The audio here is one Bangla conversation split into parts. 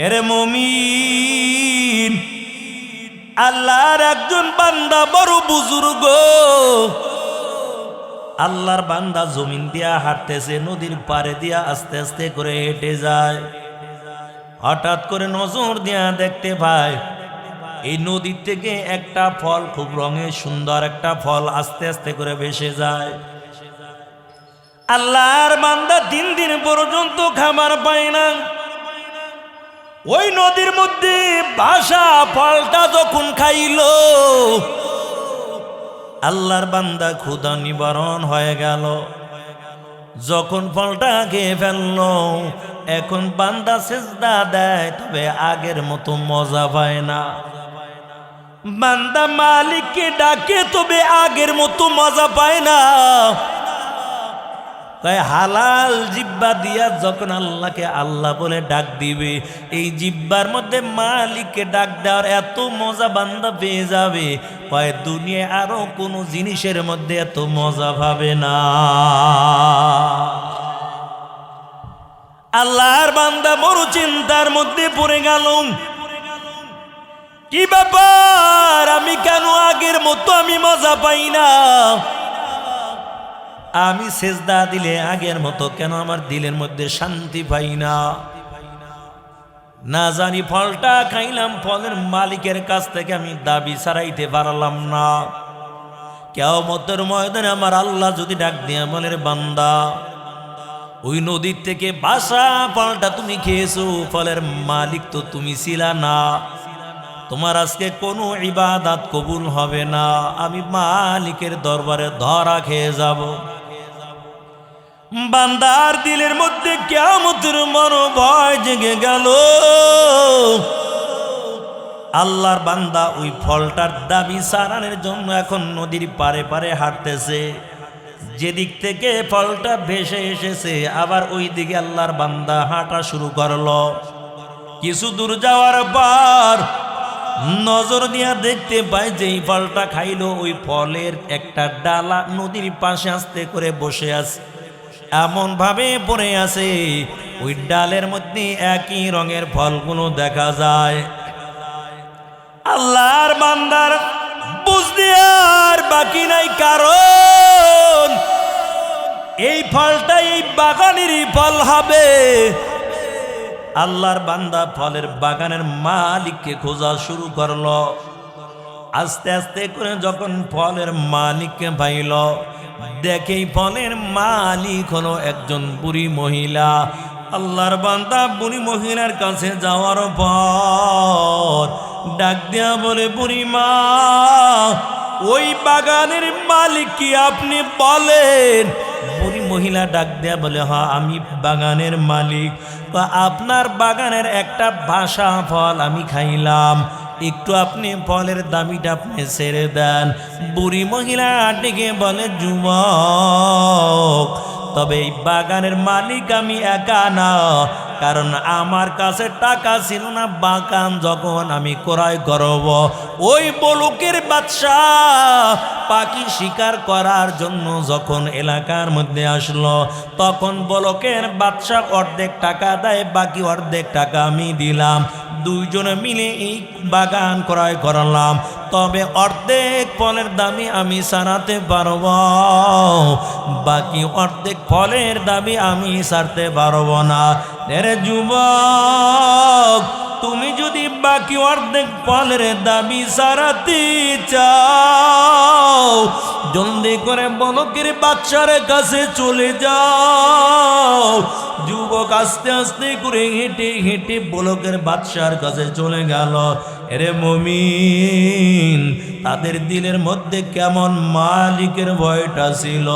এরে মুমিন, আল্লাহর একজন বান্দা বড় বুজুর্গ, আল্লাহর বান্দা জমিন দিয়া হাঁটতেছে, নদীর পাড়ে দিয়া আস্তে আস্তে করে হেঁটে যায়। হঠাৎ করে নজর দিয়া দেখতে পায় এই নদীর থেকে একটা ফল, খুব রঙে সুন্দর একটা ফল আস্তে আস্তে করে ভেসে যায়। আল্লাহর বান্দা 3 দিন পর্যন্ত খাবার পায় না। ওই নদীর মধ্যে ভাসা ফলটা যখন খাইল, আল্লাহর বান্দা ক্ষুধা নিবারণ হয়ে গেল। যখন ফলটা খেয়ে ফেলল, এখন বান্দা সেজদা দেয়, তবে আগের মতো মজা পায় না। বান্দা মালিককে ডাকে, তবে আগের মতো মজা পায় না। তাই হালাল জিব্বা দিয়া যখন আল্লাহকে আল্লাহ বলে ডাক দিবে, এই জিব্বার মধ্যে মালিককে ডাক দেওয়ার এত মজা বান্দা পেয়ে যাবে, কয় দুনিয়ায় আরো কোনো জিনিসের মধ্যে এত মজা পাবে না। আল্লাহর বান্দা বড় চিন্তার মধ্যে পড়ে গেল। কি ব্যাপার, আমি কেন আগের মতো আমি মজা পাই না? আমি সেজদা দিলে আগের মতো কেন আমার দিলের মধ্যে শান্তি পাই না? না জানি ফলটা খাইলাম, ফলের মালিকের কাছ থেকে আমি দাবি ছাড়াইতে পারলাম না। কিয়ামতের ময়দানে আমার আল্লাহ যদি ডাক দিয়া বলে, বান্দা ওই নদীর থেকে বাসা ফলটা তুমি খেয়েছো, ফলের মালিক তো তুমি ছিলা না, তোমার আজকে কোনো ইবাদত কবুল হবে না, আমি মালিকের দরবারে ধরা খেয়ে যাব। বান্দার দিলের মধ্যে কিয়ামতের মনোভয় জেগে গেল। আল্লাহর বান্দা ওই ফলটার দাবি সারানোর জন্য এখন নদীর পারে পারে হাঁটতেছে। যেদিক থেকে ফলটা ভেসে এসেছে, আবার ওই দিকে আল্লাহর বান্দা হাঁটা শুরু করলো। কিছু দূর যাওয়ার পর নজর দিয়া দেখতে পায় যে এই ফলটা খাইলো, ওই ফলের একটা ডালা নদীর পাশে আস্তে করে বসে আছে, এমন ভাবে পড়ে আছে ওই ডালের মধ্যে একই রঙের ফলগুলো দেখা যায়। আল্লাহর বান্দার বুঝতে আর বাকি নাই, কারণ এই ফলটা এই বাগানেরই ফল হবে। আল্লাহর বান্দা ফলের বাগানের মালিককে খোঁজা শুরু করলো। আস্তে আস্তে করে যখন ফলের মালিককে পাইল, দেখেই ফলের মালিক হলো একজন বুড়ি মহিলা। আল্লাহর বান্দা বুড়ি মহিলার কাছে যাওয়ার পর ডাক দেয়া বলে, বুড়ি মা, ওই বাগানের মালিক কি আপনি বলেন? বুড়ি মহিলা ডাক দেয়া বলে, হ্যাঁ আমি বাগানের মালিক। আপনার বাগানের একটা বাসা ফল আমি খাইলাম, একটু আপনি ফলের দাবিটা আপনি ছেড়ে দেন। বুড়ি মহিলা ডেকে বলে, যুবক, তবে এই বাগানের মালিক আমি একা না, কারণ আমার কাছে টাকা ছিল না। বাগান যখন আমি ক্রয় করব, ওই বলকের বাদশাহ পাখি শিকার করার জন্য যখন এলাকার মধ্যে আসলো, তখন বলকের বাদশাহ অর্ধেক টাকা দেয়, বাকি অর্ধেক টাকা আমি দিলাম। দুইজনে মিলে এই বাগান ক্রয় করলাম, তবে অর্ধেক ফলের দামে আমি সারাতে পারব, বাকি অর্ধেক ফলের দামে আমি সারতে পারব না। রে যুবক, তুমি যদি বাকি অর্ধেক ফলের দাবি সারাতে চাও, জলদি করে বলকের বাদশার কাছে চলে যাও। যুবক আস্তে আস্তে করে হেঁটে হেঁটে বলকের বাদশার কাছে চলে গেল। এরে মুমিন, তাদের দিলের মধ্যে কেমন মালিকের ভয়টা ছিল।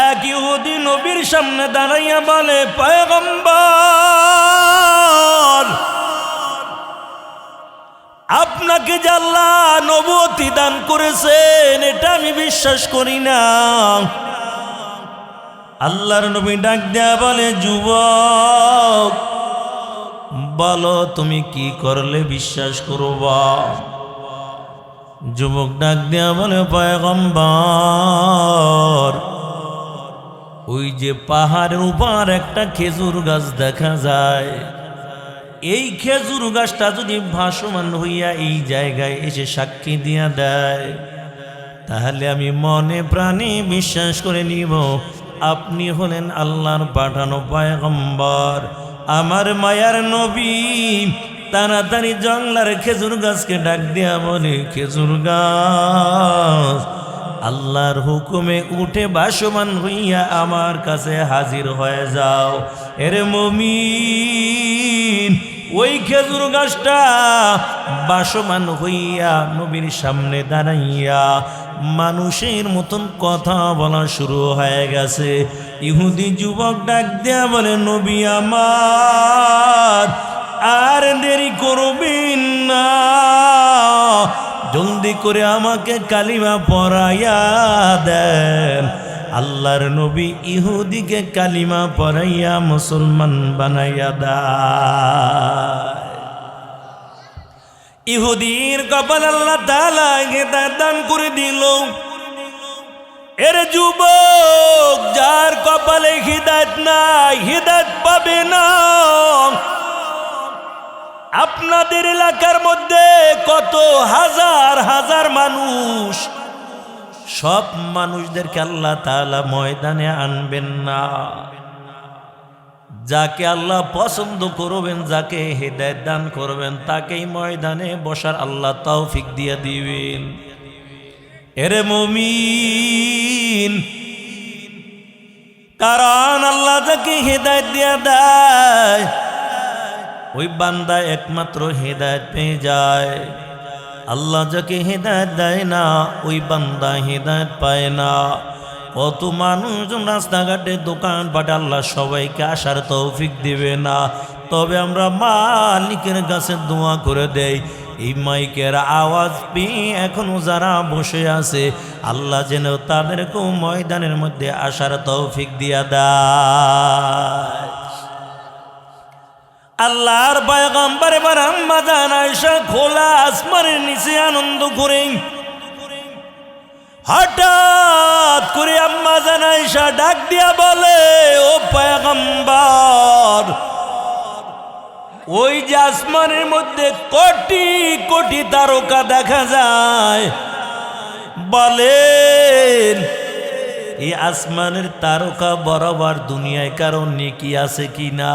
এক ইহুদি নবীর সামনে দাঁড়াইয়া বলে, পয়গম্বর, আপনাকে যে আল্লাহ নবুয়তি দান করেছেন, এটা আমি বিশ্বাস করি না। আল্লাহর নবী ডাক দেয়া বলে, যুবক, বলো তুমি কি করলে বিশ্বাস করবা? যুবক ডাক দেয়া বলে, পয়গম্বর, ওই যে পাহাড়ের উপর একটা খেজুর গাছ দেখা যায়, এই খেজুর গাছটা যদি ভাসমান হইয়া এই জায়গায় এসে সাক্ষী দিয়া দেয়, তাহলে আমি মনে প্রাণে বিশ্বাস করে নিব আপনি হলেন আল্লাহর পাঠানো পয়গম্বর, আমার মায়ার নবী। তাড়াতাড়ি জঙ্গলার খেজুর গাছকে ডাক দিয়া বলে, খেজুর গাছ, আল্লাহর হুকুমে উঠে ভাসমান হইয়া আমার কাছে হাজির হয়ে যাও। এরে মুমিন, ওই খেজুর গাছটা ভাসমান হইয়া নবীর সামনে দাঁড়াইয়া মানুষের মতন কথা বলা শুরু হয়ে গেছে। ইহুদি যুবক ডাক দেয়া বলে, নবী আমার, আর দেরি করবেন না, জলদি করে আমাকে কালিমা পড়াইয়া দেন। আল্লাহর নবী ইহুদিকে কালিমা পড়াইয়া মুসলমান বানাইয়া দেয়। ইহুদির কপাল আল্লাহ তাআলা হেদায়েত দান করে দিল। এর যুবক, যার কপালে হিদায়াত নাই, হিদায়াত পাবে না। আপনাদের এলাকার মধ্যে কত হাজার হাজার মানুষ, সব মানুষদেরকে আল্লাহ তাআলা ময়দানে আনবেন না। যাকে আল্লাহ পছন্দ করবেন, যাকে হিদায়াত দান করবেন, তাকেই ময়দানে বসার আল্লাহ তৌফিক দিয়ে দিবেন। এরে মুমিন, কারণ আল্লাহ যাকে হিদায়াত দিয়ে দেয়, ওই বান্দা একমাত্র হিদায়াত পেয়ে যায়। আল্লাহ যাকে হিদায়াত দেয় না, ওই বান্দা হিদায়াত পায় না। কত মানুষজন রাস্তাঘাটে দোকানপাটে, আল্লাহ সবাইকে আসার তৌফিক দিবে না। তবে আমরা মালিকের কাছে দোয়া করে দেই, এই মাইকের আওয়াজ পেয়ে এখনো যারা বসে আছে, আল্লাহ যেন তাদেরকেও ময়দানের মধ্যে আসার তৌফিক দিয়া দেয়। আল্লাহর পয়গম্বর এবার আম্মা জান আয়েশা খোলা আসমানের নিচে আনন্দ করে, হঠাৎ করে আম্মা জান আয়েশা ডাক দিয়া বলে, ও পয়গম্বর, ওই যে আসমানের মধ্যে কোটি কোটি তারকা দেখা যায়, বলেন এই আসমানের তারকা বরাবর দুনিয়ায় কারো নেকি আছে কিনা?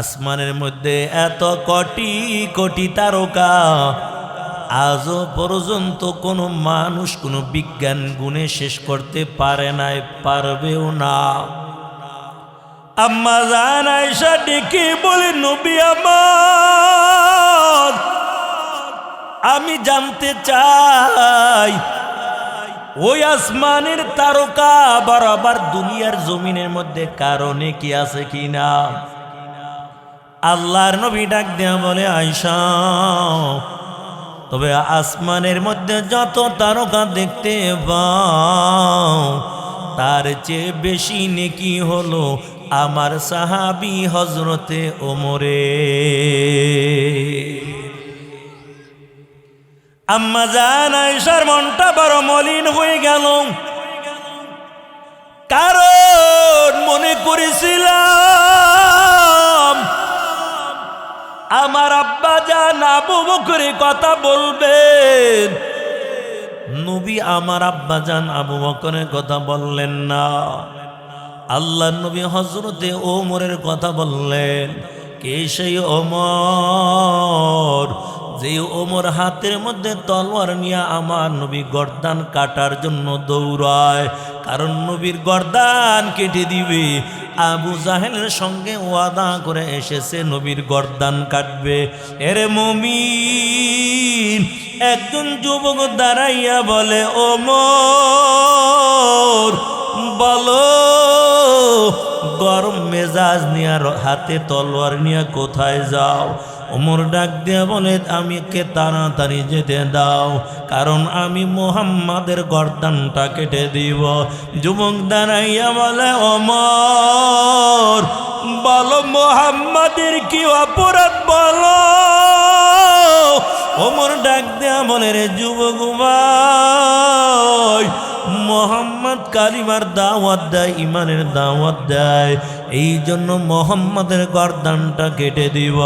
আসমানের মধ্যে এত কোটি কোটি তারকা, আজও পর্যন্ত কোনো মানুষ কোনো বিজ্ঞান গুণে শেষ করতে পারে নাই, পারবেও না। আম্মা জান আয়েশা ডেকে বলে, নবী আমার, আমি জানতে চাই ওই আসমানের তারকা বরাবর দুনিয়ার জমিনের মধ্যে কারণে কি আছে কিনা? আল্লাহর নবী ডাক দেয়া বলে, আয়েশা, তবে আসমানের মধ্যে যত তারকা দেখতে পাও, তার চেয়ে বেশি নেকি হলো আমার সাহাবী হযরতে ওমরে। আম্মা জান আয়েশার মনটা বড় মলিন হয়ে গেল, কারণ মনে করেছিলাম আমার আব্বা জান আবু বকরের কথা বলবেন। নবী আমার আব্বা জান আবু বকরের কথা বললেন না, আল্লাহর নবী হযরতে ওমরের কথা বললেন। কে সেই ওমর? যে ওমর হাতের মধ্যে তলোয়ার নিয়ে আমার নবী গর্দান কাটার জন্য দৌড়ায়, কারণ নবীর গর্দান কেটে দিবে। আবু জাহেলের সঙ্গে ওয়াদা করে এসেছে নবীর গর্দান কাটবে। এরে মুমিন, একজন যুবক দাঁড়াইয়া বলে, ওমর বলো, গরম মেজাজ নিয়ে হাতে তলোয়ার নিয়ে কোথায় যাও? ওমর ডাক দিয়া বলে, আমাকে তাড়াতাড়ি যেতে দাও, কারণ আমি মুহাম্মাদের গর্দানটা কেটে দিব। যুবক দাঁড়াইয়া বলে, ওমর বলো, মুহাম্মাদের কি অপরাধ বলো? ওমর ডাক দেয়া বলে, রে যুবক ভাই, মোহাম্মদ কালিমার দাওয়াত দেয়, ইমানের দাওয়াত দেয়। এই জন্য মোহাম্মদের গর্দানটা কেটে দিব।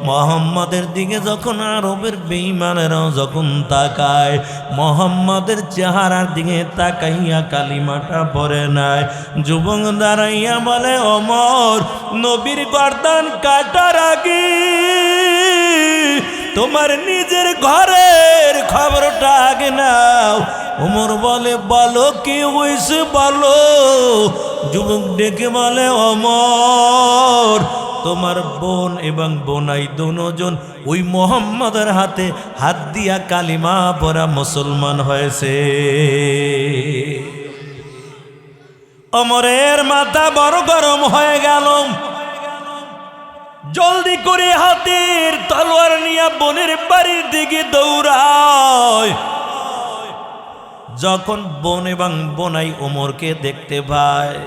মোহাম্মদের দিকে যখন আরবের বেঈমানেরাও যখন তাকায়, মোহাম্মদের চেহারার দিকে তাকাইয়া কালিমাটা পড়ে নাই। যুবক দাঁড়াইয়া বলে, ওমর, নবীর গর্দান কাটার আগে তোমার নিজের ঘরের খবরটা আগে নাও। ওমর বলে, বলো কি হয়েছে বলো। যুবক ডেকে বলে, ওমর, তোমার বোন এবং বোনাই দুজন ওই মোহাম্মদের হাতে হাত দিয়া কালিমা পড়া মুসলমান হয়েছে। ওমরের মাথা বড় গরম হয়ে গেল। জলদি করে হাতের তলোয়ার নিয়ে বোনের বাড়ির দিকে দৌড়ায়। যখন বোন এবং বোনাই ওমরকে দেখতে পায়,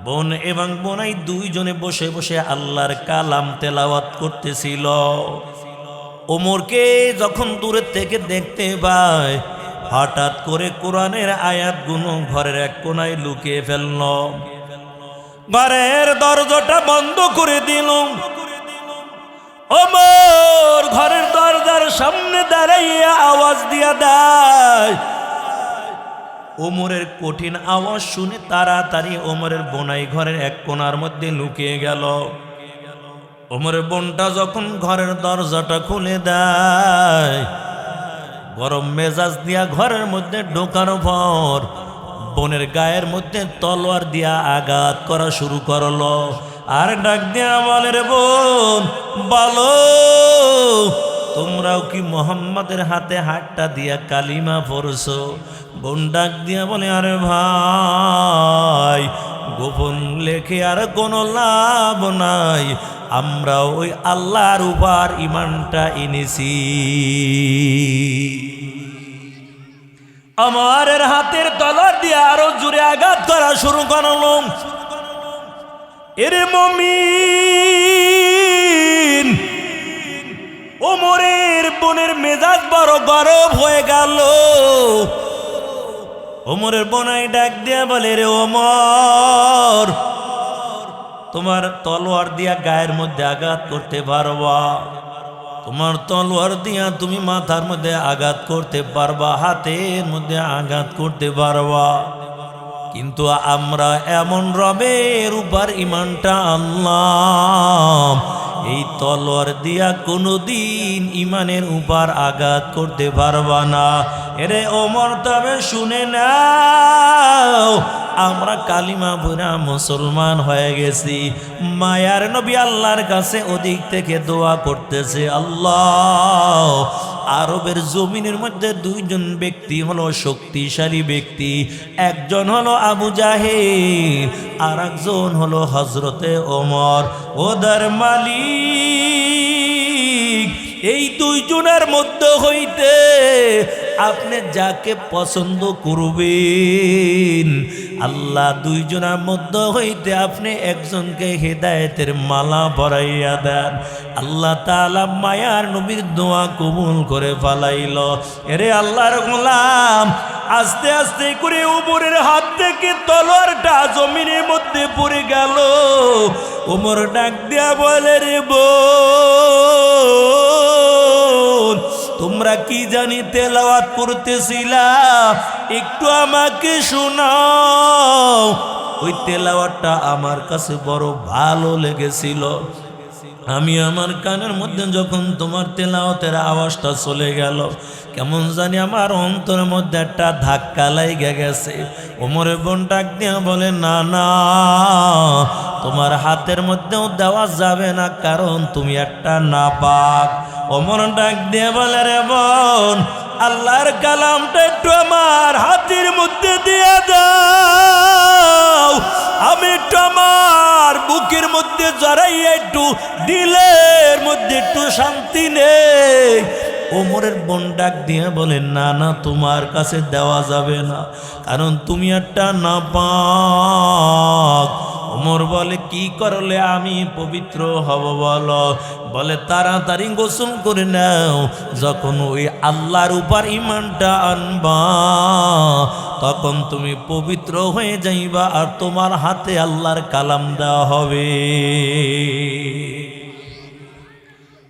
বোন এবং বোনাই দুইজনে বসে বসে আল্লাহর কালাম তেলাওয়াত করতেছিল। ওমরকে যখন দূরের থেকে দেখতে পায়, হঠাৎ করে কোরআনের আয়াতগুলো ঘরের এক কোনায় লুকিয়ে ফেলল। ঘরের দরজাটা বন্ধ করে দিল। ওমর ঘরের দরজার সামনে দাঁড়াইয়া আওয়াজ দিয়া দেয়। ওমরের কঠিন আওয়াজ শুনে তাড়াতাড়ি ওমরের বোনাই ঘরের এক কোণার মধ্যে লুকিয়ে গেল। ওমরের বোনটা যখন ঘরের দরজাটা খুলে দেয়, গরম মেজাজ দিয়া ঘরের মধ্যে ঢোকার পর বোনের গায়ের মধ্যে তলোয়ার দিয়া আঘাত করা শুরু করলো। আর ডাক দিয়া বলে, রে বোন, বলো, তোমরাও কি মোহাম্মদের হাতে হাতটা দিয়া কালিমা পড়ছো? বোন ডাক দিয়া বলে, আরে ভাই, গোপন লেখে আর কোনো লাভ নাই, আমরা ওই আল্লাহর উপর ইমানটা এনেছি। আমার হাতের তলোয়ার দিয়ে আরো জোরে আঘাত করা শুরু করলো। এরে মুমিন, ওমরের বোনের মেজাজ বড় গরম হয়ে গেল। ওমরের বোনাই ডাক দিয়া বলে, রে ওমর, তোমার তলোয়ার দিয়া গায়ের মধ্যে আঘাত করতে পারবা? তোমার তলোয়ার দিয়া তুমি মাথার মধ্যে আঘাত করতে পারবা, হাতের মধ্যে আঘাত করতে পারবা, কিন্তু আমরা এমন রবের উপর ইমানটা আনলাম, এই তলোয়ার দিয়া কোনোদিন ইমানের উপর আঘাত করতে পারবা না। এরে ওমর, তবে শুনে নাও, আমরা কালিমা পড়া মুসলমান হয়ে গেছি। মায়ার নবী আল্লাহর কাছে ওদিক থেকে দোয়া করতেছে, আল্লাহ, আরবের জমিনের মধ্যে দুইজন ব্যক্তি হলো শক্তিশালী ব্যক্তি, একজন হলো আবু জাহেল, আর একজন হলো হযরতে ওমর। ওদের মালিক, এই দুইজনের মধ্যে হইতে আপনি যাকে পছন্দ করবেন, আল্লাহ দুইজনের মধ্যে হইতে আপনি একজনকে হেদায়েতের মালা পরাইয়া দেন। আল্লাহ তাআলা মায়ার নবীর দোয়া কবুল করে ফেলাইল। এরে আল্লাহর গোলাম, আস্তে আস্তে করে ওমরের হাত থেকে তলোয়ারটা জমিনের মধ্যে পড়ে গেল। ওমর ডাক দিয়া বলে, রে বোন, তোমরা কি জানি তেলাওয়াত করতেছিলা, একটু আমাকে শোনাও। ওই তেলাওয়াতটা আমার কাছে বড় ভালো লেগেছিল। আমি আমার কানের মধ্যে যখন তোমার তেলাওয়াতের আওয়াজটা চলে গেল, কেমন জানি আমার অন্তরের মধ্যে একটা ধাক্কা লাইগা গেছে। ওমরের বোন ডাক দিয়া বলে, না না, তোমার হাতের মধ্যেও দেওয়া যাবে না, কারণ তুমি একটা নাপাক। ওমর ডাক দিয়ে বলে, রে বোন, আল্লাহর কালামটা একটু আমার হাতের মধ্যে দিয়ে দাও, আমি একটু আমার বুকের মধ্যে জড়াইয়া একটু দিলের মধ্যে একটু শান্তি নেই। ওমরের বোন ডাক দিয়ে বলে, না না, তোমার কাছে দেওয়া যাবে না, কারণ তুমি একটা নাপাক। ওমর বলে, কি করলে আমি পবিত্র হব বলো? বলে তাড়াতাড়ি গোসল করে নাও, যখন ওই আল্লাহর উপর ঈমানটা আনবা তখন তুমি পবিত্র হয়ে যাইবা, আর তোমার হাতে আল্লাহর কালাম দেওয়া হবে।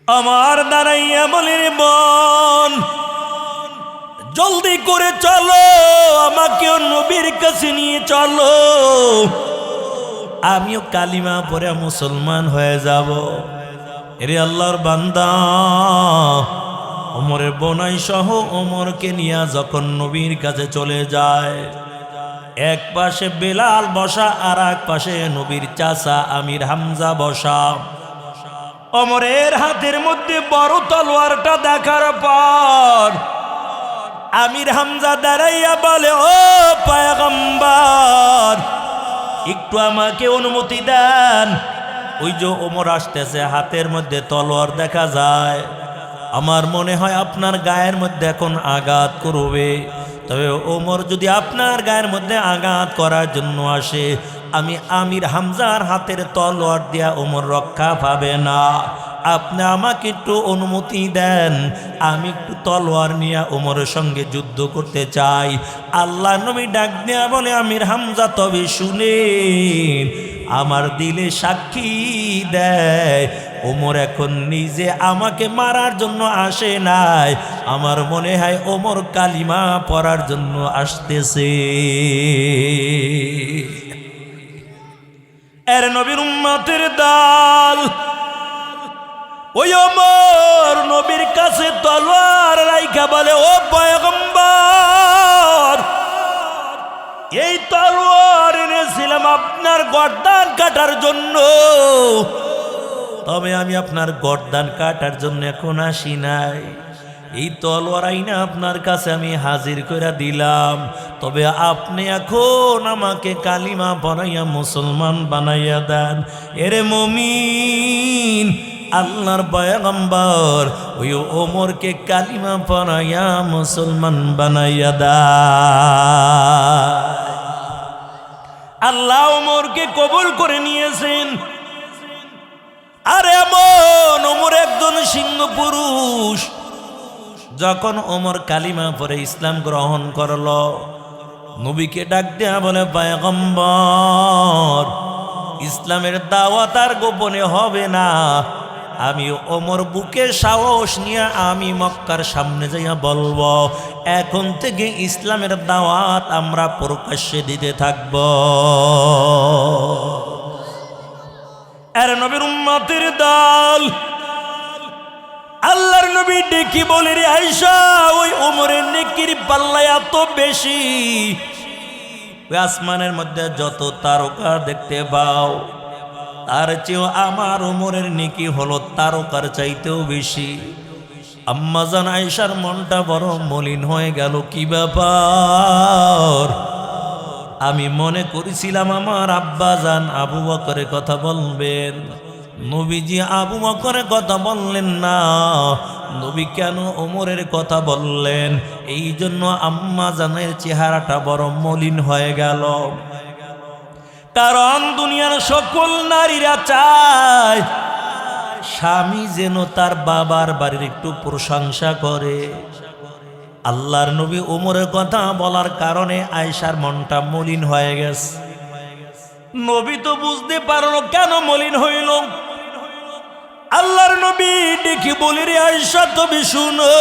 আমার দাঁড়াইয়া বলির বোন, জলদি করে চলো, আমাকেও নবীর কাছে নিয়ে চলো, আমিও কালিমা পড়ে মুসলমান হয়ে যাব। এরে আল্লাহর বান্দা, ওমরের বোনাই সহ ওমরকে নিয়ে যখন নবীর কাছে চলে যায়, এক পাশে বেলাল বসা আর এক পাশে নবীর চাচা আমির হামজা বসা। ওমরের হাতের মধ্যে বড় তলোয়ারটা দেখার পর আমির হামজা দাঁড়াইয়া বলে, ও পয়গম্বর, একটু আমাকে অনুমতি দেন। ওই যে ওমর আসতেছে, হাতের মধ্যে তলোয়ার দেখা যায়, আমার মনে হয় আপনার গায়ের মধ্যে এখন আঘাত করবে। তবে ওমর যদি আপনার গায়ের মধ্যে আঘাত করার জন্য আসে, আমি আমির হামজার হাতের তলোয়ার দিয়া ওমর রক্ষা পাবে না। আপনি আমাকে একটু অনুমতি দেন, আমি একটু তলোয়ার নিয়ে ওমরের সঙ্গে যুদ্ধ করতে চাই। আল্লাহ নবী ডাক দেয়া বলে, আমির হামজা তবে শুনেন, আমার দিলে সাক্ষী দেয় ওমর এখন নিজে আমাকে মারার জন্য আসে নাই, আমার মনে হয় ওমর কালিমা পড়ার জন্য আসতেছে। এর নবীর উম্মতের দল, ওই ওমর নবীর কাছে তলোয়ার রাইখা বলে, ও পয়গম্বর, এই তলোয়ার এনেছিলাম আপনার গর্দান কাটার জন্য, তবে আমি আপনার গর্দান কাটার জন্য এখন আসি নাই। এই তলোয়ার আইনা আপনার কাছে আমি হাজির করে দিলাম, তবে আপনি এখন আমাকে কালিমা পড়াইয়া মুসলমান বানাইয়া দেন। এরে মুমিন, আল্লাহর পয়গম্বর ওই ওমরকে কালিমা পড়াইয়া মুসলমান বানাইয়া দেয়। আল্লাহ ওমরকে কবুল করে নিয়েছেন। আর এমন ওমর একজন সিংহ পুরুষ, যখন ওমর কালিমা পড়ে ইসলাম গ্রহণ করল, নবীকে ডাক দেয়া বলে, পয়গম্বর, ইসলামের দাওয়াত আর গোপনে হবে না, আমি ওমর বুকে সাহস নিয়ে আমি মক্কার সামনে যাইয়া বলবো, এখন থেকে ইসলামের দাওয়াত আমরা প্রকাশ্যে দিতে থাকব। আর নবীর উম্মতের দল, আল্লাহর নবী ডেকে বলে, রে আয়েশা, ওই ওমরের নেকির পাল্লা এত বেশি, ওই আসমানের মধ্যে যত তারকা দেখতে পাও, তার চেয়েও আমার ওমরের নেকি হলো তারকার চাইতেও বেশি। আম্মা জান আয়েশার মনটা বড় মলিন হয়ে গেল। কি ব্যাপার? আমি মনে করেছিলাম আমার আব্বা জান আবু বকরের কথা বলবেন, নবীজি আবু বকরের কথা বললেন না, নবী কেন ওমরের কথা বললেন? এই জন্য আম্মা জানের চেহারাটা বড় মলিন হয়ে গেল। কারণ দুনিয়ার সকল নারীরা চায় স্বামী যেন তার বাবার বাড়ির একটু প্রশংসা করে। আল্লাহর নবী ওমরের কথা বলার কারণে আয়েশার মনটা মলিন হয়ে গেছে। নবী তো বুঝতে পারলো কেন মলিন হইল। আল্লাহর নবী ডেকে বলে, রে আয়েশা, তুমি শুনো,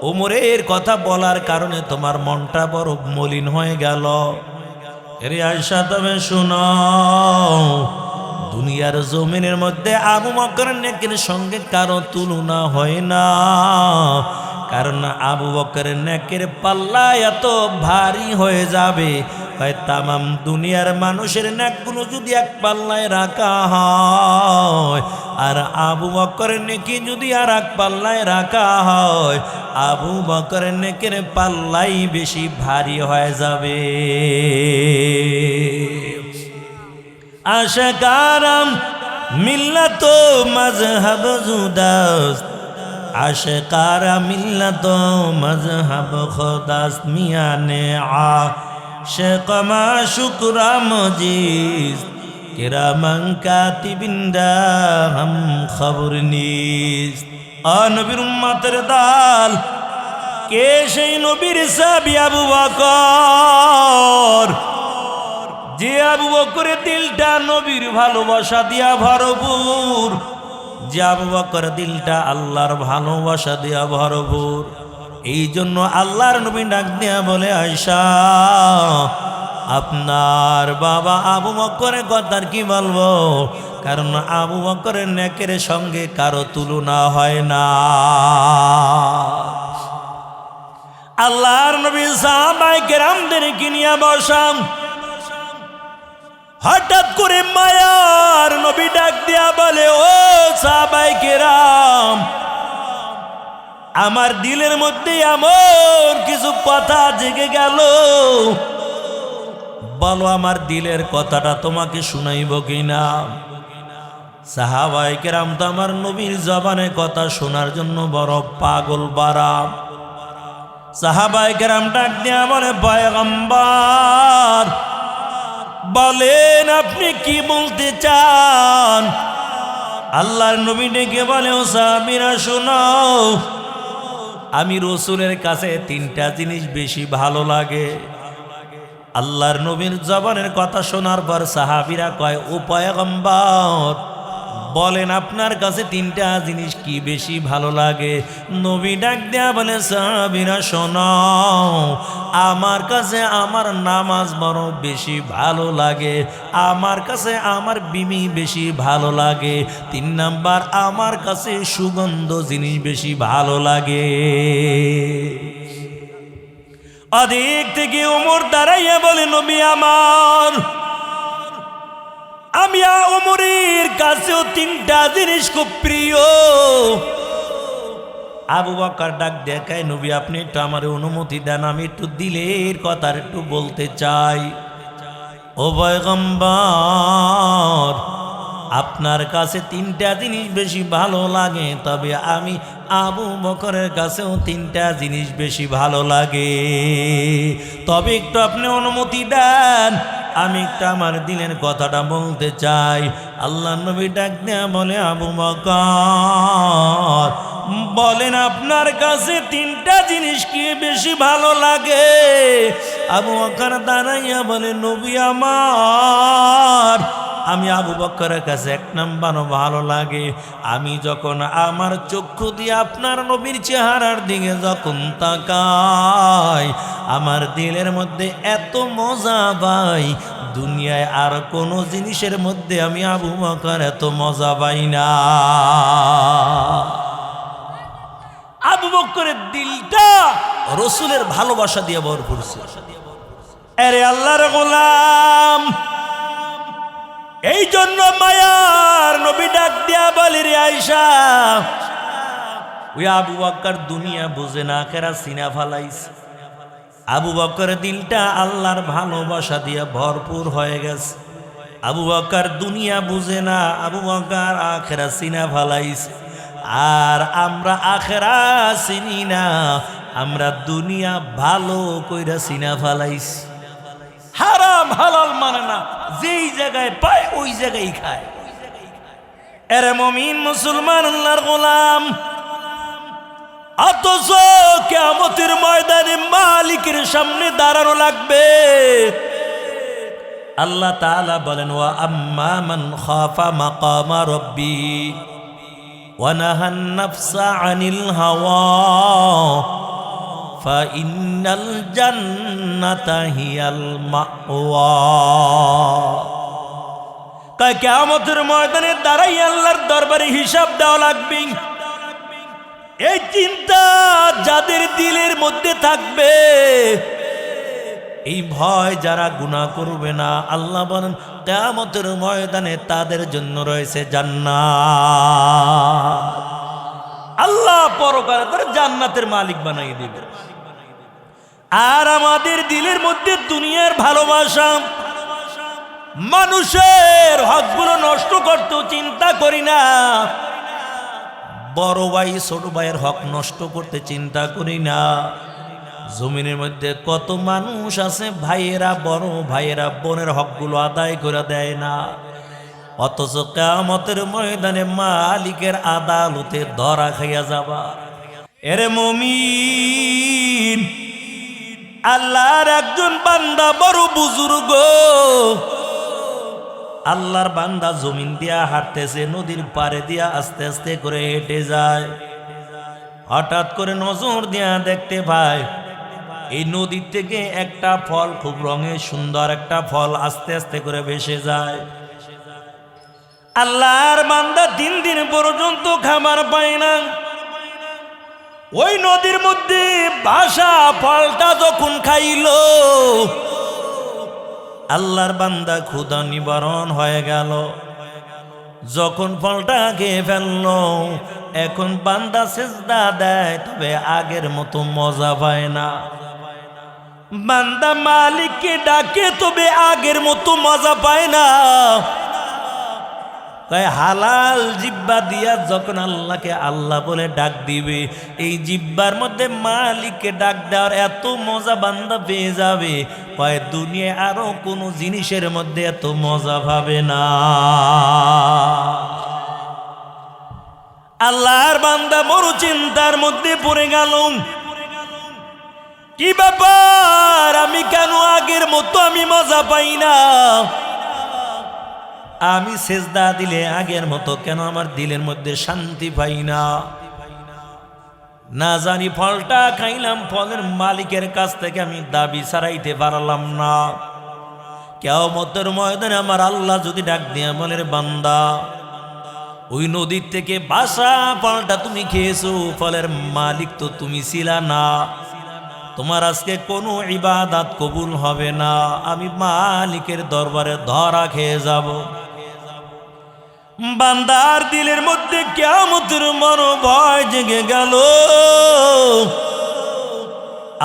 ওমরের কথা বলার কারণে তোমার মনটা বড় মলিন হয়ে গেল। রে আয়েশা, তবে শুনো, দুনিয়ার জমিনের মধ্যে আবু বকরের নেকির সঙ্গে কারো তুলনা হয় না, কারণ আবু বকরের নেকির পাল্লা এত ভারী হয়ে যাবে, তামাম দুনিয়ার মানুষের নেকগুলো যদি এক পাল্লায় রাখা হয়, আর আবু বকরের নেকি যদি আর এক পাল্লায় রাখা হয়, আবু বকরের নেকির পাল্লাই বেশি ভারী হয়ে যাবে। আশকারাম মিল্লাত মজহব জুদাস, আশকারা মিল্লাত মজহব খুদাস, মিয়ানে আশক মাশুকরা মজিদ, কিরামান কাতিবিন দাম খবর নিস। নবীর উম্মতের দল, কে সেই নবীর সাহাবী আবু বকর, যে আবু বকরের দিলটা নবীর ভালোবাসা দিয়া ভরপুর, যে আবু বকরের দিলটা আল্লাহর ভালোবাসা দিয়া ভরপুর। এই জন্য আল্লাহর নবী ডাক দিয়া বলে, আয়েশা, আপনার বাবা আবু বকরের কথার কি বলবো, কারণ আবু বকরের নেকের সঙ্গে কারো তুলনা হয় না। আল্লাহর নবী সাহাবায়ে কেরামদেরকে নিয়ে বসাম, হঠাৎ করে মায়ার নবী ডাক দিয়া বলে, ও সাহাবায়ে কেরাম, আমার দিলের মধ্যে এমন কিছু কথা জেগে গেল, বলো আমার দিলের কথাটা তোমাকে শুনাইব কিনা। সাহাবায়ে কেরাম তো আমার নবীর জবানে কথা শোনার জন্য বড় পাগল বারা। সাহাবায়ে কেরাম ডাক দিয়া বলে, পয়গম্বর, বলেন আপনি কি বলতে চান। আল্লাহর নবী ডেকে বলে, ও সাহাবীরা শোনো, আমি রসুলের কাছে তিনটা জিনিস বেশি ভালো লাগে। আল্লাহর নবীর জবানের কথা শোনার পর সাহাবীরা কয়, ও পয়গম্বর, বলেন আপনার কাছে তিনটা জিনিস কি বেশি ভালো লাগে। নবী ডাক দেয়া বলে, সাহাবীরা শোনো, আমার কাছে আমার নামাজ বড় বেশি ভালো লাগে, আমার কাছে আমার বিবি বেশি ভালো লাগে, 3 নাম্বার আমার কাছে সুগন্ধ জিনিস বেশি ভালো লাগে। অধিক থেকে ওমর দাঁড়াইয়া বলে, নবী আমার, আমি ওমরের কাছেও তিনটা জিনিস খুব প্রিয়। আবু বকর ডাক দেখায়, নবী আপনি একটু আমার অনুমতি দেন, আমি একটু দিলের কথা একটু বলতে চাই। ও পয়গম্বর, আপনার কাছে তিনটা জিনিস বেশি ভালো লাগে, তবে আমি আবু বকরের কাছেও তিনটা জিনিস বেশি ভালো লাগে, তবে একটু আপনি অনুমতি দেন, আমি একটু আমার দিলের কথাটা বলতে চাই। আল্লাহ নবী ডাক দেয়া বলে, আবু বকর, বলেন আপনার কাছে তিনটা জিনিস কি বেশি ভালো লাগে। আবু বকর দাঁড়াইয়া বলে, নবী আমার, আমি আবু বকরের কাছে 1 নাম্বার ভালো লাগে, আমি যখন আমার চক্ষু দিয়ে আপনার নবীর চেহারার দিকে যখন তাকাই, আমার দিলের মধ্যে এত মজা পাই, দুনিয়ায় আর কোনো জিনিসের মধ্যে আমি আবু বকর এত মজা পাই না। আবু বকরের দিলটা রসুলের ভালোবাসা দিয়ে ভরপুর ছিল। আরে আল্লাহর গোলাম, এই জন্য মায়ার নবী ডাক দিয়া বলে, রে আয়েশা, ওই আবু বকর দুনিয়া বুঝে না, আখিরাত চিনা ফেলাইছে। আবু বকরের দিলটা আল্লাহর ভালোবাসা দিয়ে ভরপুর হয়ে গেছে। আবু বকর দুনিয়া বুঝে না, আবু বকর আখিরাত চিনা ফেলাইছে। আর আমরা আখিরাত চিনি না, আমরা দুনিয়া ভালো কইরা চিনা ফেলাইছি। হারাম হালাল মানে না, যেই জায়গায় পায় ওই জায়গায় খায়। এরে মুমিন মুসলমান আল্লাহর গোলাম, অথচ কিয়ামতের ময়দানে মালিকের সামনে দাঁড়ানো লাগবে। আল্লাহ তাআলা বলেন, ওয়া আম্মা মান খাফা মাকামা রাব্বি ওয়া নাহান নাফসা আনিল হাওয়া ফাইন্নাল জান্নাতা হিয়াল মাওয়া। কিয়ামতের ময়দানে দাঁড়াই আল্লাহর দরবারে হিসাব দেওয়া লাগবে। এই চিন্তা যাদের দিলের মধ্যে থাকবে, এই ভয় যারা গুনাহ করবে না, আল্লাহ বলেন কিয়ামতের ময়দানে তাদের জন্য রয়েছে জান্নাত। আল্লাহ পরকালে তার জান্নাতের মালিক বানিয়ে দিবে। আর আমাদের দিলের মধ্যে দুনিয়ার ভালোবাসা, মানুষের হকগুলো নষ্ট করতেও চিন্তা করি না, বড় ভাই ছোট ভাইয়ের হক নষ্ট করতে চিন্তা করি না। জমিনের মধ্যে কত মানুষ আছে, ভাইয়েরা বড় ভাইয়েরা বোনের হকগুলো আদায় করে দেয় না। অথচ কিয়ামতের ময়দানে মালিকের আদালতে ধরা খাইয়া যাবা। এরে মুমিন, আল্লাহর একজন বান্দা বড় বুজুর্গ, আল্লাহর বান্দা জমিন দিয়া হাঁটতেছে, নদীর পাড়ে দিয়া আস্তে আস্তে করে হেঁটে যায়। হঠাৎ করে নজর দিয়া দেখতে পায় এই নদীর থেকে একটা ফল, খুব রঙে সুন্দর একটা ফল আস্তে আস্তে করে ভেসে যায়। আল্লাহর বান্দা 3 দিন পর্যন্ত খাবার পায় না। ওই নদীর মধ্যে ভাসা ফলটা যখন খাইল, আল্লাহর বান্দা ক্ষুধা নিবারণ হয়ে গেল। যখন ফলটা খেয়ে ফেলল, এখন বান্দা সেজদা দেয়, তবে আগের মতো মজা পায় না। বান্দা মালিককে ডাকে, তবে আগের মতো মজা পায় না। তাই হালাল জিব্বা দিয়া যখন আল্লাহকে আল্লাহ বলে ডাক দিবে, এই জিব্বার মধ্যে মালিককে ডাক দেওয়ার এত মজা বান্দা পেয়ে যাবে, কয় দুনিয়ায় আরো কোনো জিনিসের মধ্যে এত মজা পাবে না। আল্লাহর বান্দা বড় চিন্তার মধ্যে পড়ে গেল। কি ব্যাপার, আমি কেন আগের মতো আমি মজা পাই না? আমি সেজদা দিলে আগের মতো কেন আমার দিলের মধ্যে শান্তি পাই না? না জানি ফলটা খাইলাম, ফলের মালিকের কাছ থেকে আমি দাবি ছাড়াইতে পারলাম না। কিয়ামতের ময়দানে আমার আল্লাহ যদি ডাক দিয়া বলে, বান্দা ওই নদীর থেকে বাসা ফলটা তুমি খেয়েছো, ফলের মালিক তো তুমি ছিলা না, তোমার আজকে কোনো ইবাদত কবুল হবে না, আমি মালিকের দরবারে ধরা খেয়ে যাব। বান্দার দিলের মধ্যে কিয়ামতের মনোভয় জেগে গেল।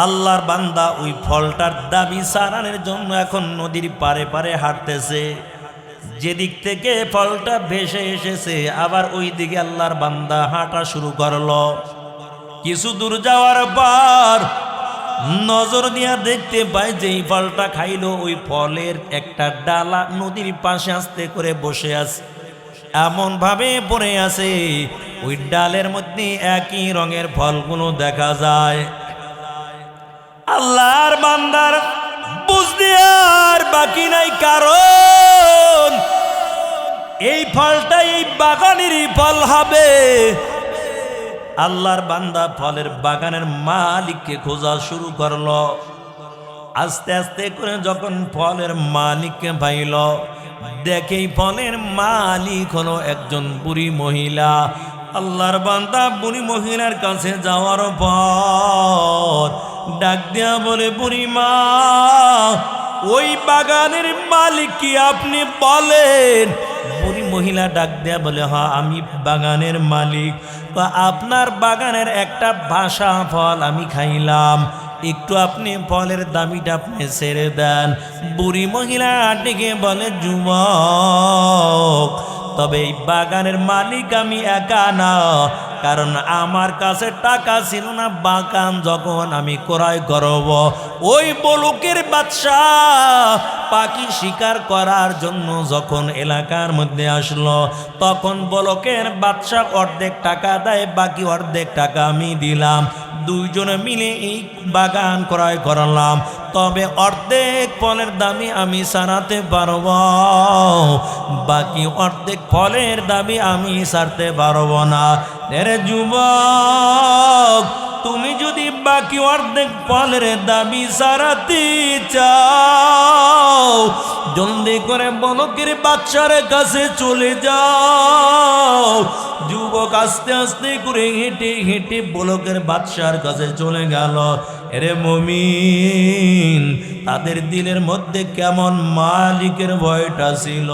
আল্লাহর বান্দা ওই ফলটার দাবি সারানোর জন্য এখন নদীর পারে পারে হাঁটতেছে। যেদিক থেকে ফলটা ভেসে এসেছে, আবার ওই দিকে আল্লাহর বান্দা হাঁটা শুরু করলো। কিছু দূর যাওয়ার পর নজর দিয়া দেখতে পায় যে এই ফলটা খাইলো, ওই ফলের একটা ডালা নদীর পাশে আস্তে করে বসে আছে, এমন ভাবে পড়ে আছে ওই ডালের মধ্যে একই রঙের ফলগুলো দেখা যায়। আল্লাহর বান্দার বুঝতে আর বাকি নাই, কারণ এই ফলটা এই বাগানেরই ফল হবে। আল্লাহর বান্দা ফলের বাগানের মালিককে খোঁজা শুরু করলো। আস্তে আস্তে করে যখন ফলের মালিককে পাইল, দেখেই ফলের মালিক হলো একজন বুড়ি মহিলা। আল্লাহর বান্দা বুড়ি মহিলার কাছে যাওয়ার পর ডাক দেয়া বলে, বুড়ি মা, ওই বাগানের মালিক কি আপনি বলেন? বুড়ি মহিলা ডাক দেয়া বলে, হ্যাঁ আমি বাগানের মালিক। আপনার বাগানের একটা বাসা ফল আমি খাইলাম, একটু আপনি ফলের দাবিটা আপনি ছেড়ে দেন। বুড়ি মহিলা ডেকে বলে, যুবক, তবে এই বাগানের মালিক আমি একা না, কারণ আমার কাছে টাকা ছিল না। বাগান যখন আমি ক্রয় করব, ওই বলকের বাদশাহ পাখি শিকার করার জন্য যখন এলাকার মধ্যে আসলো, তখন বলকের বাদশাহ অর্ধেক টাকা দেয়, বাকি অর্ধেক টাকা আমি দিলাম। দুইজনে মিলে এই বাগান ক্রয় করলাম, তবে অর্ধেক ফলের দামে আমি সারাতে পারব, বাকি অর্ধেক ফলের দামে আমি সারতে পারব না। রে যুবক, তুমি যদি বাকি অর্ধেক ফলের দাবি সারাতে চাও, জলদি করে বলকের বাদশার কাছে চলে যাও। যুবক আস্তে আস্তে করে হেঁটে হেঁটে বলকের বাদশার কাছে চলে গেল। এরে মুমিন, তাদের দিলের মধ্যে কেমন মালিকের ভয়টা ছিল।